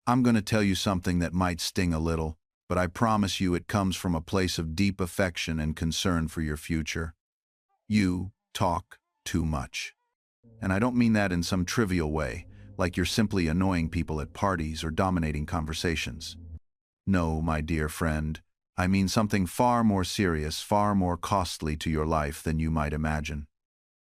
I'm going to tell you something that might sting a little, but I promise you it comes from a place of deep affection and concern for your future. You talk too much. And I don't mean that in some trivial way, like you're simply annoying people at parties or dominating conversations. No, my dear friend, I mean something far more serious, far more costly to your life than you might imagine.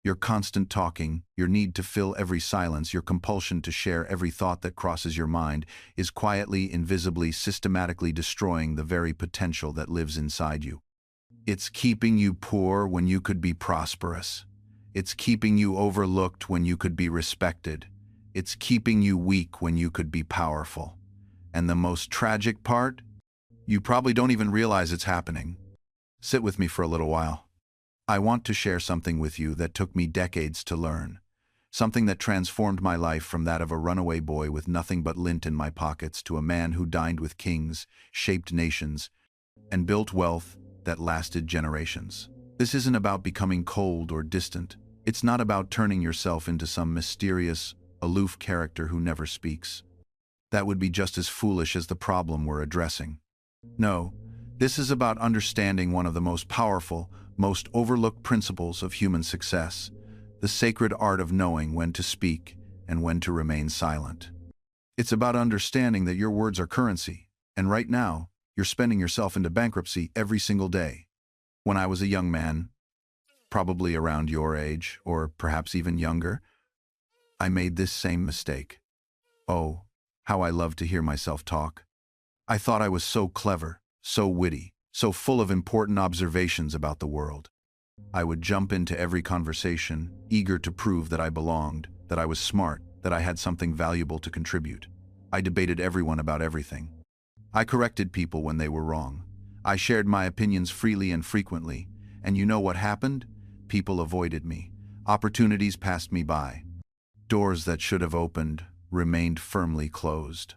Your constant talking, your need to fill every silence, your compulsion to share every thought that crosses your mind is quietly, invisibly, systematically destroying the very potential that lives inside you. It's keeping you poor when you could be prosperous. It's keeping you overlooked when you could be respected. It's keeping you weak when you could be powerful. And the most tragic part? You probably don't even realize it's happening. Sit with me for a little while. I want to share something with you that took me decades to learn. Something that transformed my life from that of a runaway boy with nothing but lint in my pockets to a man who dined with kings, shaped nations, and built wealth that lasted generations. This isn't about becoming cold or distant. It's not about turning yourself into some mysterious, aloof character who never speaks. That would be just as foolish as the problem we're addressing. No, this is about understanding one of the most powerful, most overlooked principles of human success, the sacred art of knowing when to speak and when to remain silent. It's about understanding that your words are currency, and right now, you're spending yourself into bankruptcy every single day. When I was a young man, probably around your age, or perhaps even younger, I made this same mistake. Oh, how I loved to hear myself talk. I thought I was so clever, so witty, so full of important observations about the world. I would jump into every conversation, eager to prove that I belonged, that I was smart, that I had something valuable to contribute. I debated everyone about everything. I corrected people when they were wrong. I shared my opinions freely and frequently. And you know what happened? People avoided me. Opportunities passed me by. Doors that should have opened remained firmly closed.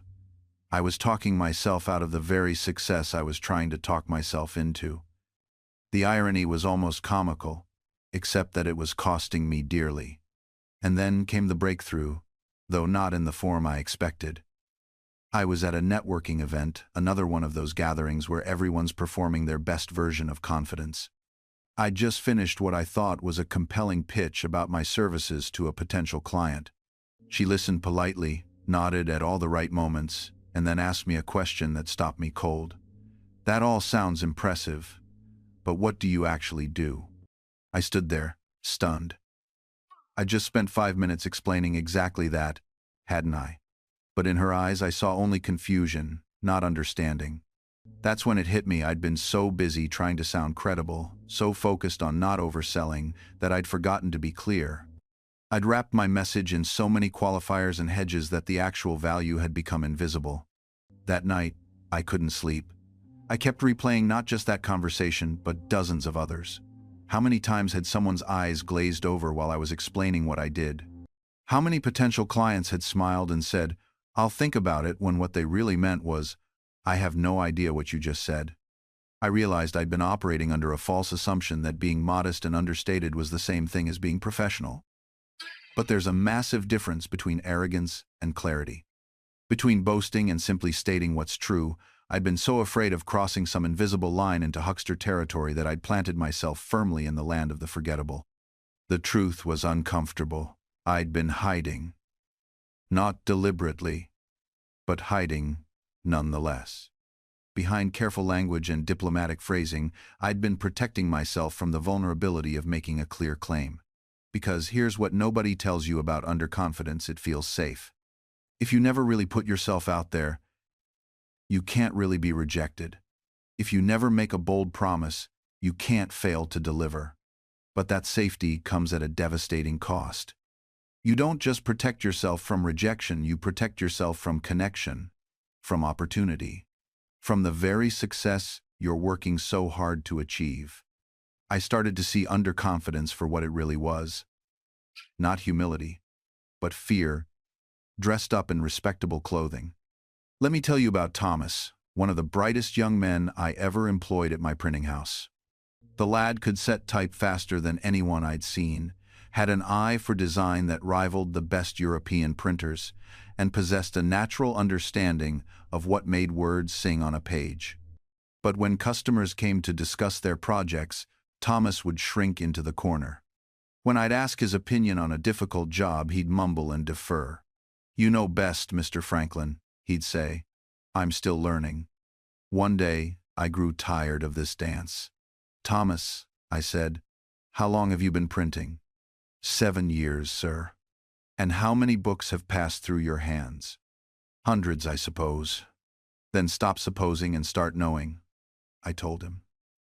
I was talking myself out of the very success I was trying to talk myself into. The irony was almost comical, except that it was costing me dearly. And then came the breakthrough, though not in the form I expected. I was at a networking event, another one of those gatherings where everyone's performing their best version of confidence. I'd just finished what I thought was a compelling pitch about my services to a potential client. She listened politely, nodded at all the right moments, and then asked me a question that stopped me cold. That all sounds impressive, but what do you actually do? I stood there, stunned. I just spent 5 minutes explaining exactly that, hadn't I? But in her eyes I saw only confusion, not understanding. That's when it hit me. I'd been so busy trying to sound credible, so focused on not overselling, that I'd forgotten to be clear. I'd wrapped my message in so many qualifiers and hedges that the actual value had become invisible. That night, I couldn't sleep. I kept replaying not just that conversation, but dozens of others. How many times had someone's eyes glazed over while I was explaining what I did? How many potential clients had smiled and said, "I'll think about it," when what they really meant was, "I have no idea what you just said." I realized I'd been operating under a false assumption that being modest and understated was the same thing as being professional. But there's a massive difference between arrogance and clarity. Between boasting and simply stating what's true, I'd been so afraid of crossing some invisible line into huckster territory that I'd planted myself firmly in the land of the forgettable. The truth was uncomfortable. I'd been hiding. Not deliberately, but hiding nonetheless. Behind careful language and diplomatic phrasing, I'd been protecting myself from the vulnerability of making a clear claim. Because here's what nobody tells you about underconfidence: it feels safe. If you never really put yourself out there, you can't really be rejected. If you never make a bold promise, you can't fail to deliver. But that safety comes at a devastating cost. You don't just protect yourself from rejection, you protect yourself from connection, from opportunity, from the very success you're working so hard to achieve. I started to see underconfidence for what it really was. Not humility, but fear, dressed up in respectable clothing. Let me tell you about Thomas, one of the brightest young men I ever employed at my printing house. The lad could set type faster than anyone I'd seen, had an eye for design that rivaled the best European printers, and possessed a natural understanding of what made words sing on a page. But when customers came to discuss their projects, Thomas would shrink into the corner. When I'd ask his opinion on a difficult job, he'd mumble and defer. "You know best, Mr. Franklin," he'd say. "I'm still learning." One day, I grew tired of this dance. "Thomas," I said, "how long have you been printing?" "7 years, sir." "And how many books have passed through your hands?" "Hundreds, I suppose." "Then stop supposing and start knowing," I told him.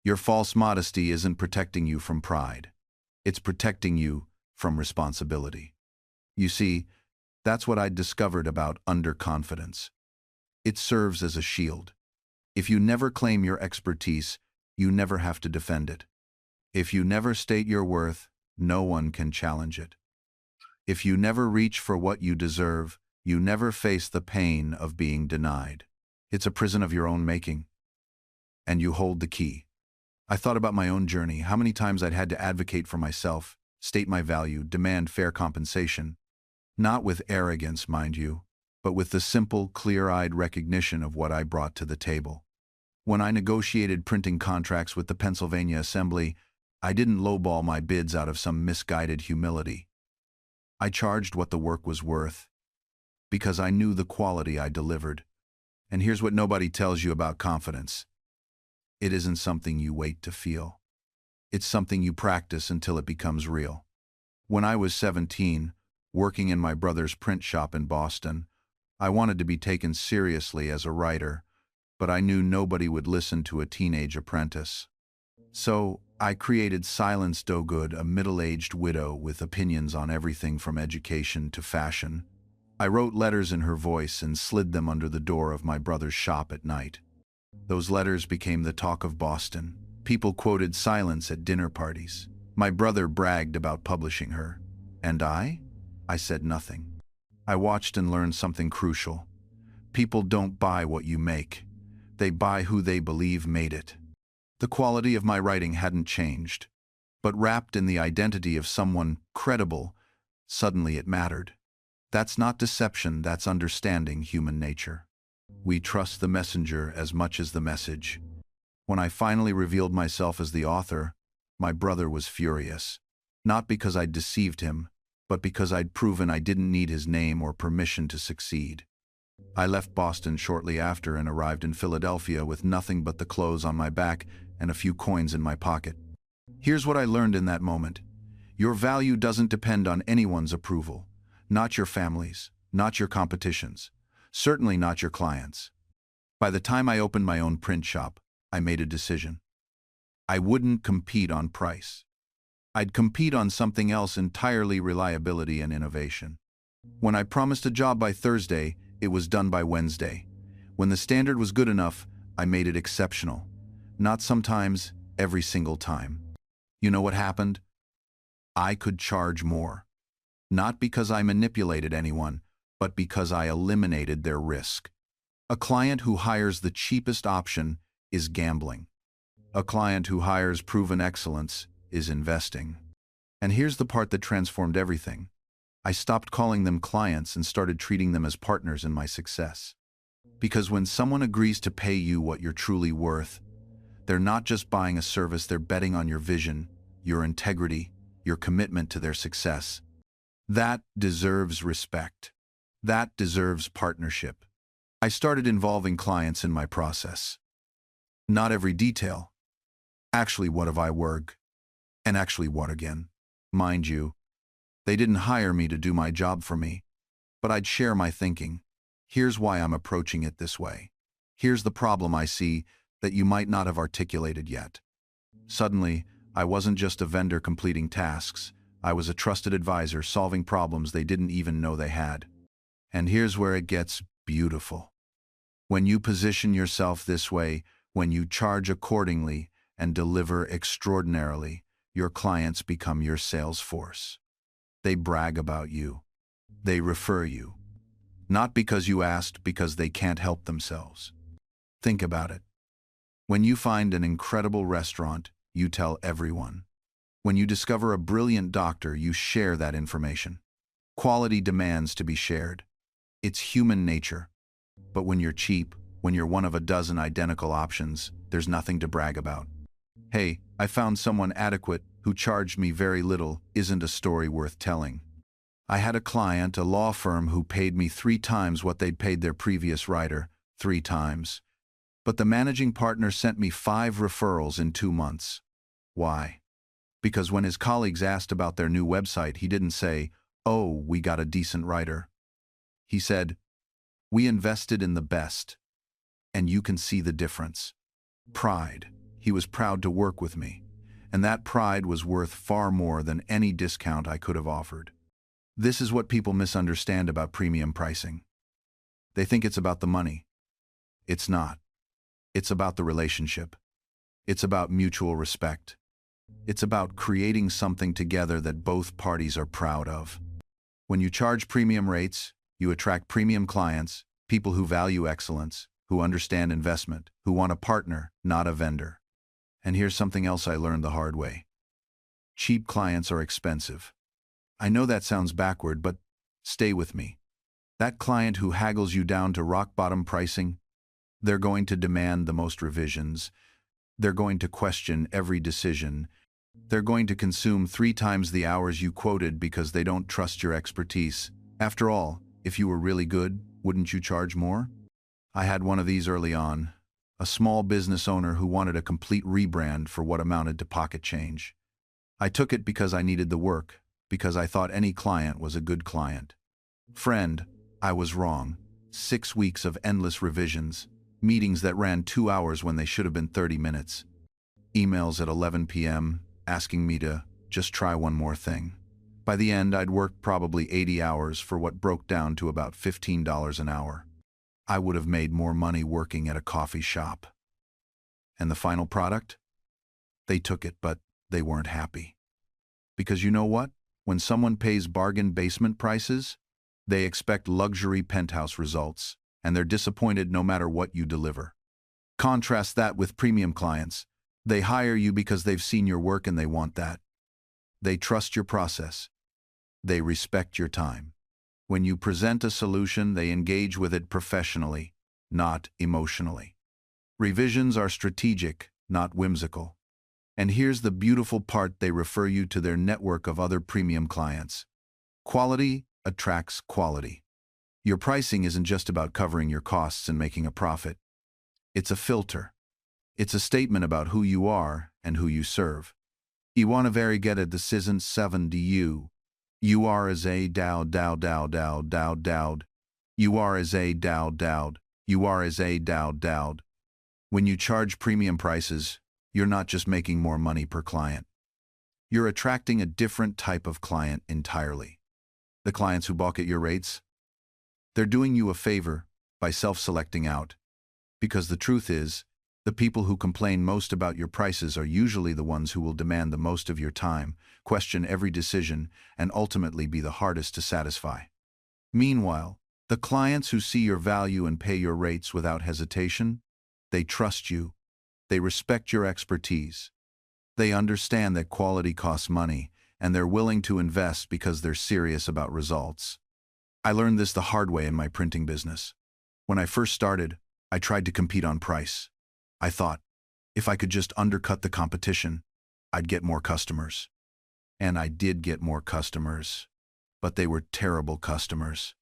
"Your false modesty isn't protecting you from pride. It's protecting you from responsibility." You see, that's what I'd discovered about underconfidence. It serves as a shield. If you never claim your expertise, you never have to defend it. If you never state your worth, no one can challenge it. If you never reach for what you deserve, you never face the pain of being denied. It's a prison of your own making. And you hold the key. I thought about my own journey, how many times I'd had to advocate for myself, state my value, demand fair compensation. Not with arrogance, mind you, but with the simple, clear-eyed recognition of what I brought to the table. When I negotiated printing contracts with the Pennsylvania Assembly, I didn't lowball my bids out of some misguided humility. I charged what the work was worth, because I knew the quality I delivered. And here's what nobody tells you about confidence. It isn't something you wait to feel. It's something you practice until it becomes real. When I was 17, working in my brother's print shop in Boston, I wanted to be taken seriously as a writer, but I knew nobody would listen to a teenage apprentice. So I created Silence Dogood, a middle-aged widow with opinions on everything from education to fashion. I wrote letters in her voice and slid them under the door of my brother's shop at night. Those letters became the talk of Boston. People quoted Silence at dinner parties. My brother bragged about publishing her. And I said nothing. I watched and learned something crucial. People don't buy what you make. They buy who they believe made it. The quality of my writing hadn't changed, but wrapped in the identity of someone credible, suddenly it mattered. That's not deception, that's understanding human nature. We trust the messenger as much as the message. When I finally revealed myself as the author, my brother was furious. Not because I'd deceived him, but because I'd proven I didn't need his name or permission to succeed. I left Boston shortly after and arrived in Philadelphia with nothing but the clothes on my back and a few coins in my pocket. Here's what I learned in that moment. Your value doesn't depend on anyone's approval. Not your family's, not your competition's, certainly not your clients'. By the time I opened my own print shop, I made a decision. I wouldn't compete on price. I'd compete on something else entirely: reliability and innovation. When I promised a job by Thursday, it was done by Wednesday. When the standard was good enough, I made it exceptional. Not sometimes, every single time. You know what happened? I could charge more. Not because I manipulated anyone, but because I eliminated their risk. A client who hires the cheapest option is gambling. A client who hires proven excellence is investing. And here's the part that transformed everything. I stopped calling them clients and started treating them as partners in my success. Because when someone agrees to pay you what you're truly worth, they're not just buying a service, they're betting on your vision, your integrity, your commitment to their success. That deserves respect. That deserves partnership. I started involving clients in my process. Not every detail. Actually, what have I work? And actually, what again? Mind you, they didn't hire me to do my job for me, but I'd share my thinking. Here's why I'm approaching it this way. Here's the problem I see that you might not have articulated yet. Suddenly, I wasn't just a vendor completing tasks. I was a trusted advisor solving problems they didn't even know they had. And here's where it gets beautiful. When you position yourself this way, when you charge accordingly and deliver extraordinarily, your clients become your sales force. They brag about you. They refer you. Not because you asked, because they can't help themselves. Think about it. When you find an incredible restaurant, you tell everyone. When you discover a brilliant doctor, you share that information. Quality demands to be shared. It's human nature. But when you're cheap, when you're one of a dozen identical options, there's nothing to brag about. Hey, I found someone adequate who charged me very little isn't a story worth telling. I had a client, a law firm, who paid me 3 times what they'd paid their previous writer, 3 times. But the managing partner sent me 5 referrals in 2 months. Why? Because when his colleagues asked about their new website, he didn't say, "Oh, we got a decent writer." He said, "We invested in the best, and you can see the difference." Pride. He was proud to work with me, and that pride was worth far more than any discount I could have offered. This is what people misunderstand about premium pricing. They think it's about the money. It's not. It's about the relationship. It's about mutual respect. It's about creating something together that both parties are proud of. When you charge premium rates, you attract premium clients, people who value excellence, who understand investment, who want a partner, not a vendor. And here's something else I learned the hard way. Cheap clients are expensive. I know that sounds backward, but stay with me. That client who haggles you down to rock-bottom pricing, they're going to demand the most revisions. They're going to question every decision. They're going to consume 3 times the hours you quoted because they don't trust your expertise. After all, if you were really good, wouldn't you charge more? I had one of these early on, a small business owner who wanted a complete rebrand for what amounted to pocket change. I took it because I needed the work, because I thought any client was a good client. Friend, I was wrong. 6 weeks of endless revisions, meetings that ran 2 hours when they should have been 30 minutes, emails at 11 p.m. asking me to just try one more thing. By the end, I'd worked probably 80 hours for what broke down to about $15 an hour. I would have made more money working at a coffee shop. And the final product? They took it, but they weren't happy. Because you know what? When someone pays bargain basement prices, they expect luxury penthouse results, and they're disappointed no matter what you deliver. Contrast that with premium clients. They hire you because they've seen your work and they want that. They trust your process. They respect your time. When you present a solution, they engage with it professionally, not emotionally. Revisions are strategic, not whimsical. And here's the beautiful part: they refer you to their network of other premium clients. Quality attracts quality. Your pricing isn't just about covering your costs and making a profit. It's a filter. It's a statement about who you are and who you serve. You want to very get at this isn't 70 you. You are as a dowd. You are as a dowd. You are as a dowd. When you charge premium prices, you're not just making more money per client. You're attracting a different type of client entirely. The clients who balk at your rates, they're doing you a favor by self-selecting out. Because the truth is, the people who complain most about your prices are usually the ones who will demand the most of your time, question every decision, and ultimately be the hardest to satisfy. Meanwhile, the clients who see your value and pay your rates without hesitation, they trust you. They respect your expertise. They understand that quality costs money, and they're willing to invest because they're serious about results. I learned this the hard way in my printing business. When I first started, I tried to compete on price. I thought, if I could just undercut the competition, I'd get more customers. And I did get more customers, but they were terrible customers.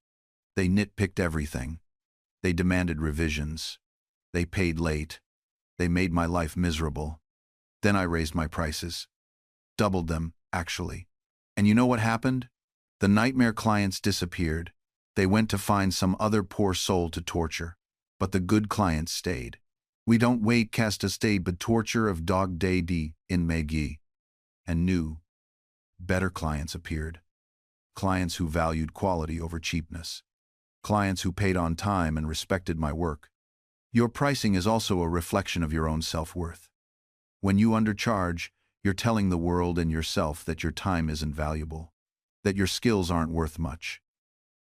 They nitpicked everything. They demanded revisions. They paid late. They made my life miserable. Then I raised my prices. Doubled them, actually. And you know what happened? The nightmare clients disappeared. They went to find some other poor soul to torture. But the good clients stayed. We don't wait cast a stay but torture of dog day d in Megi. And new, better clients appeared. Clients who valued quality over cheapness. Clients who paid on time and respected my work. Your pricing is also a reflection of your own self-worth. When you undercharge, you're telling the world and yourself that your time isn't valuable, that your skills aren't worth much,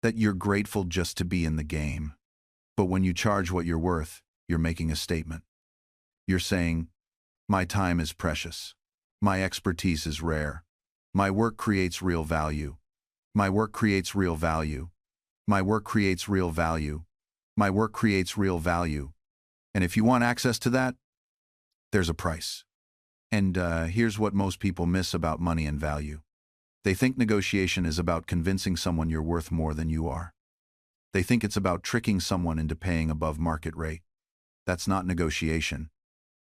that you're grateful just to be in the game. But when you charge what you're worth, you're making a statement. You're saying, my time is precious. My expertise is rare. My work creates real value. My work creates real value. My work creates real value. My work creates real value. And if you want access to that, there's a price. And here's what most people miss about money and value. They think negotiation is about convincing someone you're worth more than you are. They think it's about tricking someone into paying above market rate. That's not negotiation.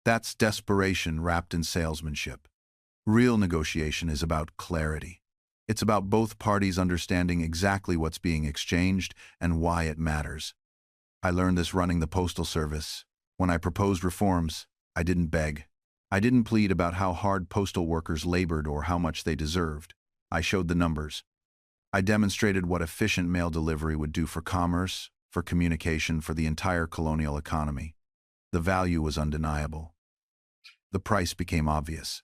That's desperation wrapped in salesmanship. Real negotiation is about clarity. It's about both parties understanding exactly what's being exchanged and why it matters. I learned this running the postal service. When I proposed reforms, I didn't beg. I didn't plead about how hard postal workers labored or how much they deserved. I showed the numbers. I demonstrated what efficient mail delivery would do for commerce, for communication, for the entire colonial economy. The value was undeniable. The price became obvious.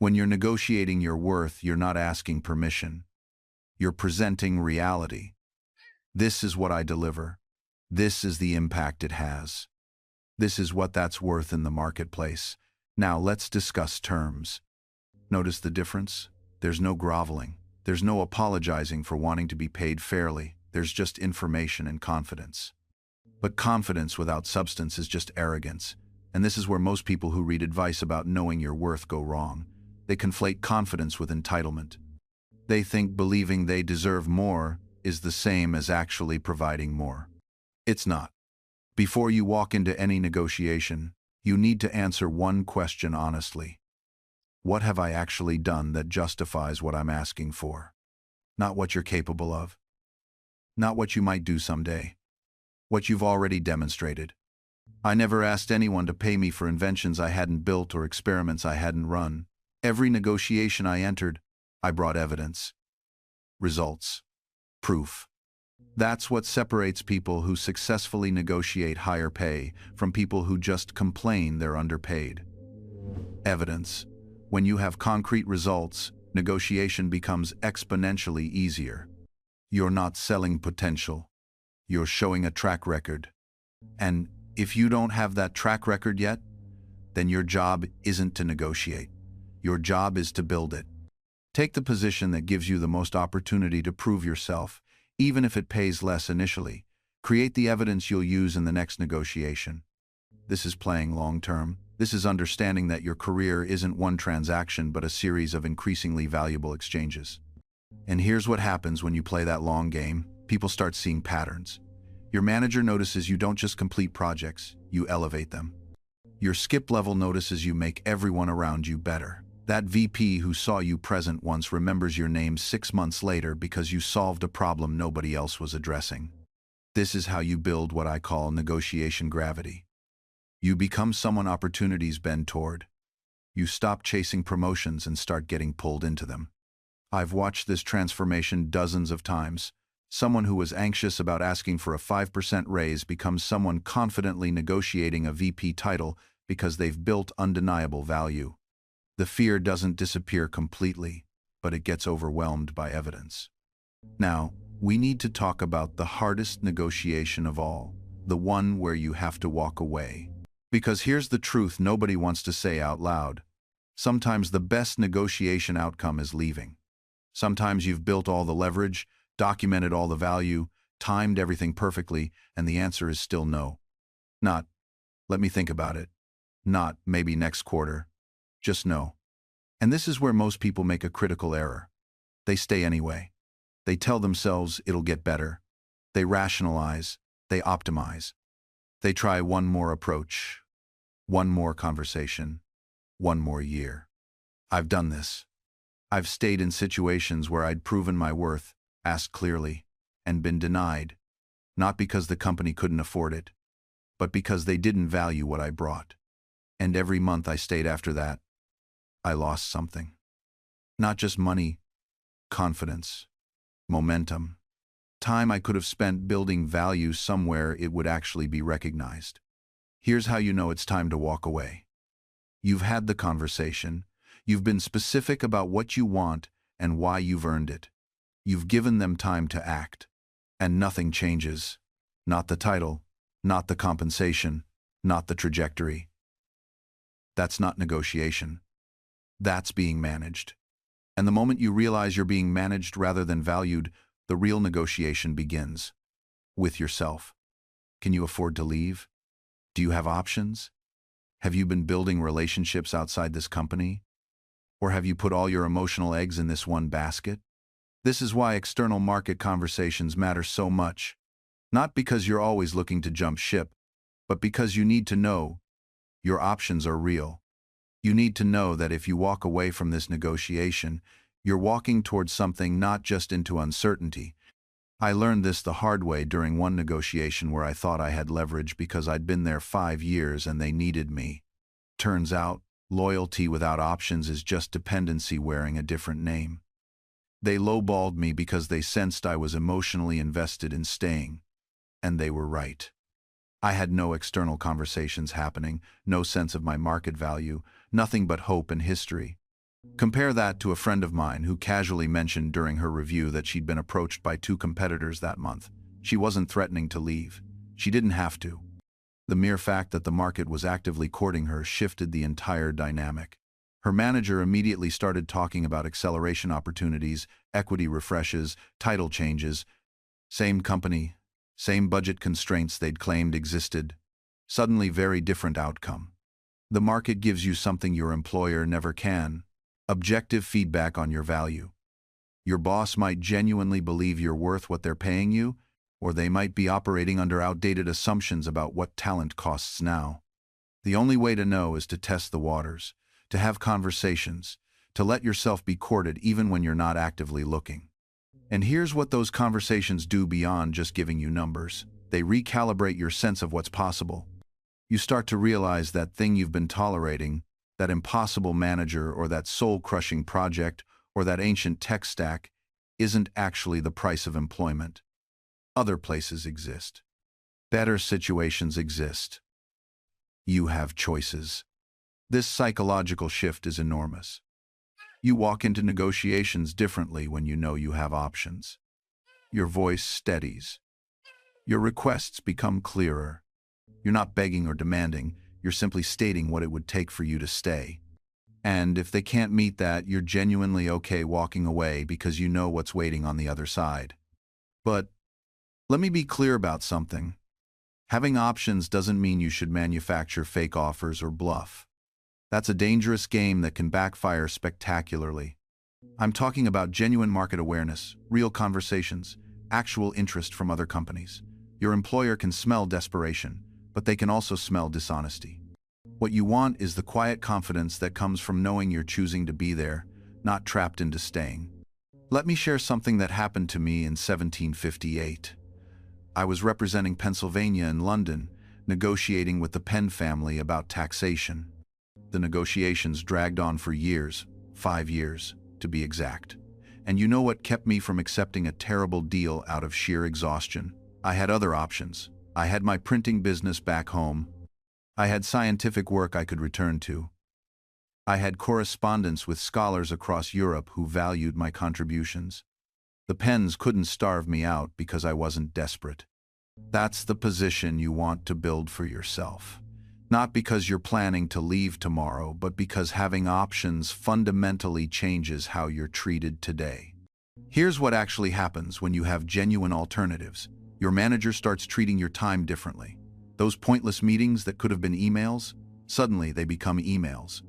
When you're negotiating your worth, you're not asking permission. You're presenting reality. This is what I deliver. This is the impact it has. This is what that's worth in the marketplace. Now let's discuss terms. Notice the difference? There's no groveling. There's no apologizing for wanting to be paid fairly. There's just information and confidence. But confidence without substance is just arrogance. And this is where most people who read advice about knowing your worth go wrong. They conflate confidence with entitlement. They think believing they deserve more is the same as actually providing more. It's not. Before you walk into any negotiation, you need to answer one question honestly. What have I actually done that justifies what I'm asking for? Not what you're capable of. Not what you might do someday. What you've already demonstrated. I never asked anyone to pay me for inventions I hadn't built or experiments I hadn't run. Every negotiation I entered, I brought evidence. Results. Proof. That's what separates people who successfully negotiate higher pay from people who just complain they're underpaid. Evidence. When you have concrete results, negotiation becomes exponentially easier. You're not selling potential. You're showing a track record. And if you don't have that track record yet, then your job isn't to negotiate. Your job is to build it. Take the position that gives you the most opportunity to prove yourself, even if it pays less initially. Create the evidence you'll use in the next negotiation. This is playing long-term. This is understanding that your career isn't one transaction but a series of increasingly valuable exchanges. And here's what happens when you play that long game. People start seeing patterns. Your manager notices you don't just complete projects, you elevate them. Your skip level notices you make everyone around you better. That VP who saw you present once remembers your name 6 months later because you solved a problem nobody else was addressing. This is how you build what I call negotiation gravity. You become someone opportunities bend toward. You stop chasing promotions and start getting pulled into them. I've watched this transformation dozens of times. Someone who was anxious about asking for a 5% raise becomes someone confidently negotiating a VP title because they've built undeniable value. The fear doesn't disappear completely, but it gets overwhelmed by evidence. Now, we need to talk about the hardest negotiation of all, the one where you have to walk away. Because here's the truth nobody wants to say out loud. Sometimes the best negotiation outcome is leaving. Sometimes you've built all the leverage, documented all the value, timed everything perfectly, and the answer is still no. Not, let me think about it. Not, maybe next quarter. Just no. And this is where most people make a critical error. They stay anyway. They tell themselves it'll get better. They rationalize. They optimize. They try one more approach, one more conversation, one more year. I've done this. I've stayed in situations where I'd proven my worth, asked clearly, and been denied, not because the company couldn't afford it, but because they didn't value what I brought. And every month I stayed after that, I lost something. Not just money, confidence, momentum, time I could have spent building value somewhere it would actually be recognized. Here's how you know it's time to walk away. You've had the conversation. You've been specific about what you want and why you've earned it. You've given them time to act. And nothing changes. Not the title, not the compensation, not the trajectory. That's not negotiation. That's being managed. And the moment you realize you're being managed rather than valued, the real negotiation begins. With yourself. Can you afford to leave? Do you have options? Have you been building relationships outside this company? Or have you put all your emotional eggs in this one basket? This is why external market conversations matter so much. Not because you're always looking to jump ship, but because you need to know your options are real. You need to know that if you walk away from this negotiation, you're walking towards something, not just into uncertainty. I learned this the hard way during one negotiation where I thought I had leverage because I'd been there 5 years and they needed me. Turns out, loyalty without options is just dependency wearing a different name. They lowballed me because they sensed I was emotionally invested in staying. And they were right. I had no external conversations happening, no sense of my market value, nothing but hope and history. Compare that to a friend of mine who casually mentioned during her review that she'd been approached by 2 competitors that month. She wasn't threatening to leave. She didn't have to. The mere fact that the market was actively courting her shifted the entire dynamic. Her manager immediately started talking about acceleration opportunities, equity refreshes, title changes. Same company, same budget constraints they'd claimed existed. Suddenly very different outcome. The market gives you something your employer never can. Objective feedback on your value. Your boss might genuinely believe you're worth what they're paying you, or they might be operating under outdated assumptions about what talent costs now. The only way to know is to test the waters, to have conversations, to let yourself be courted even when you're not actively looking. And here's what those conversations do beyond just giving you numbers. They recalibrate your sense of what's possible. You start to realize that thing you've been tolerating, that impossible manager or that soul-crushing project or that ancient tech stack, isn't actually the price of employment. Other places exist. Better situations exist. You have choices. This psychological shift is enormous. You walk into negotiations differently when you know you have options. Your voice steadies. Your requests become clearer. You're not begging or demanding, you're simply stating what it would take for you to stay. And if they can't meet that, you're genuinely okay walking away because you know what's waiting on the other side. But let me be clear about something. Having options doesn't mean you should manufacture fake offers or bluff. That's a dangerous game that can backfire spectacularly. I'm talking about genuine market awareness, real conversations, actual interest from other companies. Your employer can smell desperation, but they can also smell dishonesty. What you want is the quiet confidence that comes from knowing you're choosing to be there, not trapped into staying. Let me share something that happened to me in 1758. I was representing Pennsylvania in London, negotiating with the Penn family about taxation. The negotiations dragged on for years, 5 years, to be exact. And you know what kept me from accepting a terrible deal out of sheer exhaustion? I had other options. I had my printing business back home. I had scientific work I could return to. I had correspondence with scholars across Europe who valued my contributions. The Penns couldn't starve me out because I wasn't desperate. That's the position you want to build for yourself. Not because you're planning to leave tomorrow, but because having options fundamentally changes how you're treated today. Here's what actually happens when you have genuine alternatives. Your manager starts treating your time differently. Those pointless meetings that could have been emails, suddenly they become emails.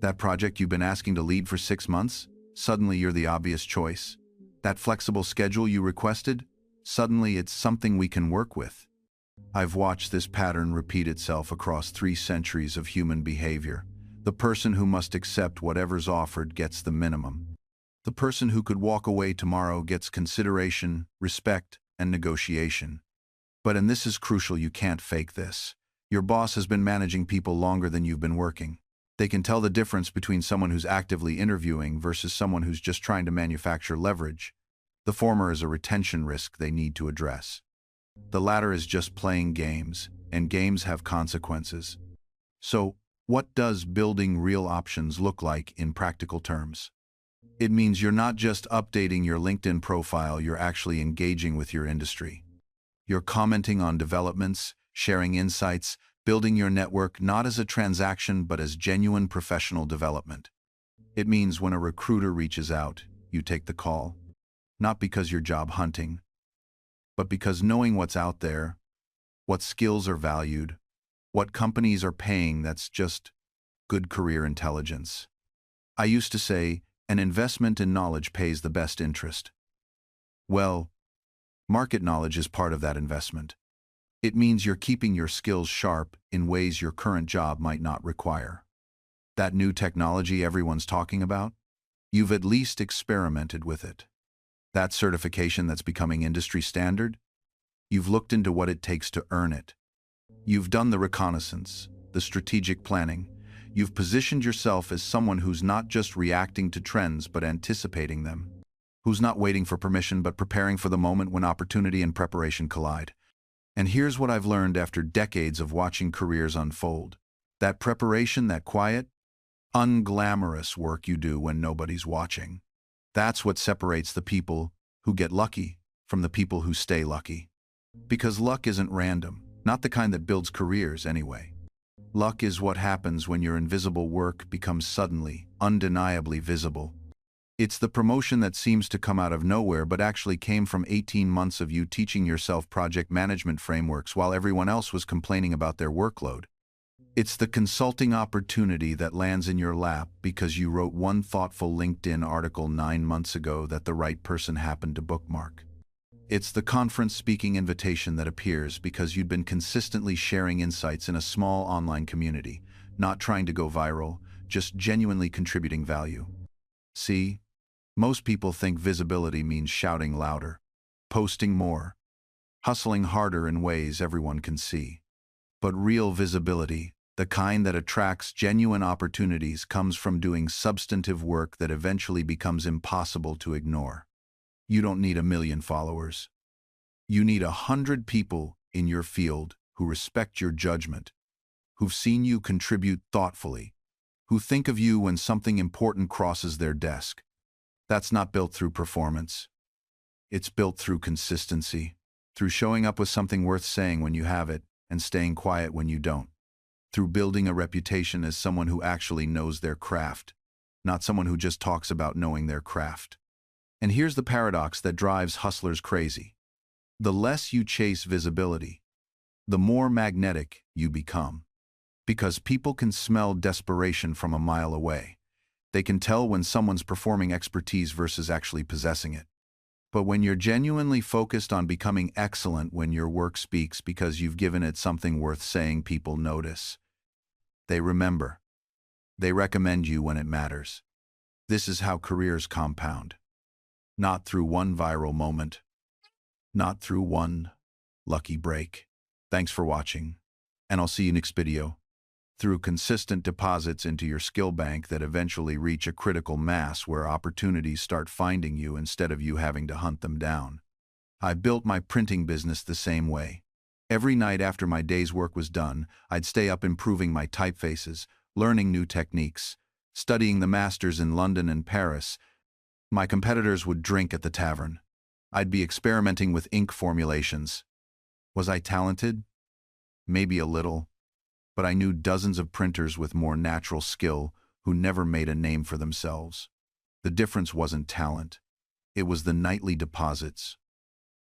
That project you've been asking to lead for 6 months, suddenly you're the obvious choice. That flexible schedule you requested, suddenly it's something we can work with. I've watched this pattern repeat itself across 3 centuries of human behavior. The person who must accept whatever's offered gets the minimum. The person who could walk away tomorrow gets consideration, respect, and negotiation. And this is crucial, you can't fake this. Your boss has been managing people longer than you've been working. They can tell the difference between someone who's actively interviewing versus someone who's just trying to manufacture leverage. The former is a retention risk they need to address. The latter is just playing games, and games have consequences. So, what does building real options look like in practical terms? It means you're not just updating your LinkedIn profile, you're actually engaging with your industry. You're commenting on developments, sharing insights, building your network not as a transaction but as genuine professional development. It means when a recruiter reaches out, you take the call, not because you're job hunting, but because knowing what's out there, what skills are valued, what companies are paying, that's just good career intelligence. I used to say, an investment in knowledge pays the best interest. Well, market knowledge is part of that investment. It means you're keeping your skills sharp in ways your current job might not require. That new technology everyone's talking about? You've at least experimented with it. That certification that's becoming industry standard? You've looked into what it takes to earn it. You've done the reconnaissance, the strategic planning. You've positioned yourself as someone who's not just reacting to trends but anticipating them. Who's not waiting for permission but preparing for the moment when opportunity and preparation collide. And here's what I've learned after decades of watching careers unfold. That preparation, that quiet, unglamorous work you do when nobody's watching. That's what separates the people who get lucky from the people who stay lucky. Because luck isn't random, not the kind that builds careers anyway. Luck is what happens when your invisible work becomes suddenly, undeniably visible. It's the promotion that seems to come out of nowhere but actually came from 18 months of you teaching yourself project management frameworks while everyone else was complaining about their workload. It's the consulting opportunity that lands in your lap because you wrote one thoughtful LinkedIn article 9 months ago that the right person happened to bookmark. It's the conference speaking invitation that appears because you'd been consistently sharing insights in a small online community, not trying to go viral, just genuinely contributing value. See, most people think visibility means shouting louder, posting more, hustling harder in ways everyone can see. But real visibility, the kind that attracts genuine opportunities, comes from doing substantive work that eventually becomes impossible to ignore. You don't need 1 million followers. You need 100 people in your field who respect your judgment, who've seen you contribute thoughtfully, who think of you when something important crosses their desk. That's not built through performance. It's built through consistency, through showing up with something worth saying when you have it and staying quiet when you don't, through building a reputation as someone who actually knows their craft, not someone who just talks about knowing their craft. And here's the paradox that drives hustlers crazy. The less you chase visibility, the more magnetic you become. Because people can smell desperation from a mile away. They can tell when someone's performing expertise versus actually possessing it. But when you're genuinely focused on becoming excellent when your work speaks because you've given it something worth saying, people notice. They remember. They recommend you when it matters. This is how careers compound. Not through one viral moment. Not through one lucky break. Thanks for watching, and I'll see you next video. Through consistent deposits into your skill bank that eventually reach a critical mass where opportunities start finding you instead of you having to hunt them down. I built my printing business the same way. Every night after my day's work was done, I'd stay up improving my typefaces, learning new techniques, studying the masters in London and Paris. My competitors would drink at the tavern. I'd be experimenting with ink formulations. Was I talented? Maybe a little. But I knew dozens of printers with more natural skill who never made a name for themselves. The difference wasn't talent. It was the nightly deposits.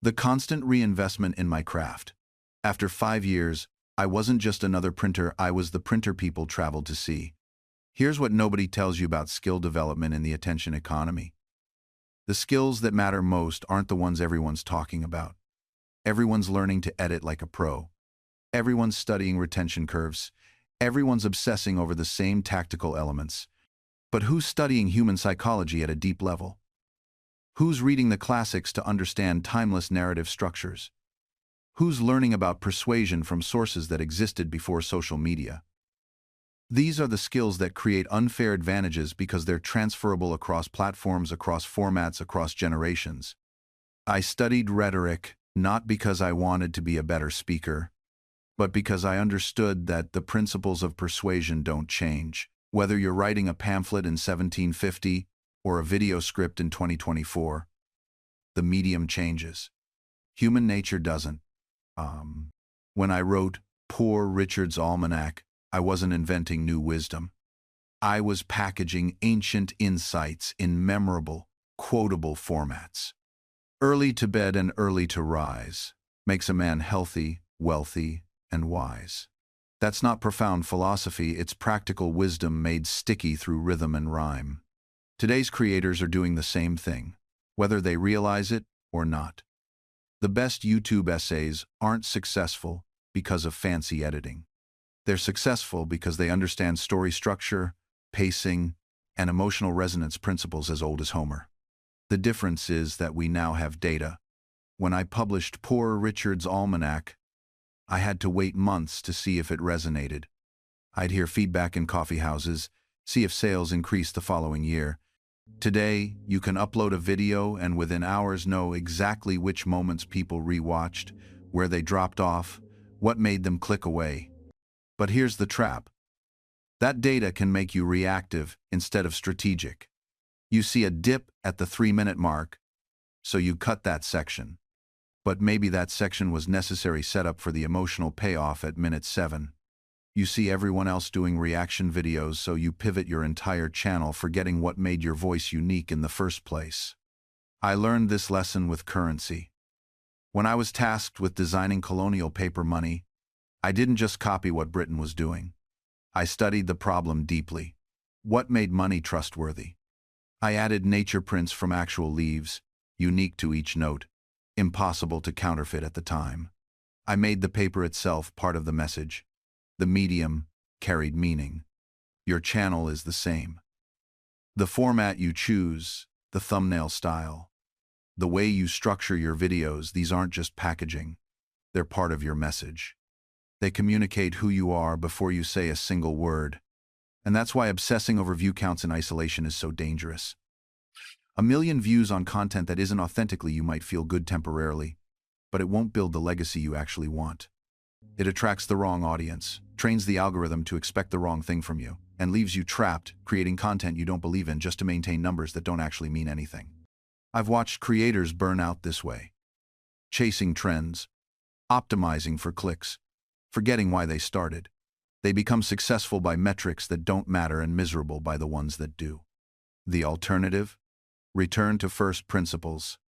The constant reinvestment in my craft. After 5 years, I wasn't just another printer, I was the printer people traveled to see. Here's what nobody tells you about skill development in the attention economy. The skills that matter most aren't the ones everyone's talking about. Everyone's learning to edit like a pro. Everyone's studying retention curves. Everyone's obsessing over the same tactical elements. But who's studying human psychology at a deep level? Who's reading the classics to understand timeless narrative structures? Who's learning about persuasion from sources that existed before social media? These are the skills that create unfair advantages because they're transferable across platforms, across formats, across generations. I studied rhetoric not because I wanted to be a better speaker, but because I understood that the principles of persuasion don't change. Whether you're writing a pamphlet in 1750 or a video script in 2024, the medium changes. Human nature doesn't. When I wrote Poor Richard's Almanac, I wasn't inventing new wisdom. I was packaging ancient insights in memorable, quotable formats. Early to bed and early to rise makes a man healthy, wealthy, and wise. That's not profound philosophy, it's practical wisdom made sticky through rhythm and rhyme. Today's creators are doing the same thing, whether they realize it or not. The best YouTube essays aren't successful because of fancy editing. They're successful because they understand story structure, pacing, and emotional resonance principles as old as Homer. The difference is that we now have data. When I published Poor Richard's Almanac, I had to wait months to see if it resonated. I'd hear feedback in coffee houses, see if sales increased the following year. Today, you can upload a video and within hours know exactly which moments people rewatched, where they dropped off, what made them click away. But here's the trap. That data can make you reactive instead of strategic. You see a dip at the 3-minute mark, so you cut that section. But maybe that section was necessary setup for the emotional payoff at minute 7. You see everyone else doing reaction videos, so you pivot your entire channel, forgetting what made your voice unique in the first place. I learned this lesson with currency. When I was tasked with designing colonial paper money, I didn't just copy what Britain was doing. I studied the problem deeply. What made money trustworthy? I added nature prints from actual leaves, unique to each note, impossible to counterfeit at the time. I made the paper itself part of the message. The medium carried meaning. Your channel is the same. The format you choose, the thumbnail style, the way you structure your videos, these aren't just packaging. They're part of your message. They communicate who you are before you say a single word. And that's why obsessing over view counts in isolation is so dangerous. 1 million views on content that isn't authentically you might feel good temporarily, but it won't build the legacy you actually want. It attracts the wrong audience, trains the algorithm to expect the wrong thing from you, and leaves you trapped, creating content you don't believe in just to maintain numbers that don't actually mean anything. I've watched creators burn out this way. Chasing trends, optimizing for clicks, forgetting why they started. They become successful by metrics that don't matter and miserable by the ones that do. The alternative? Return to first principles.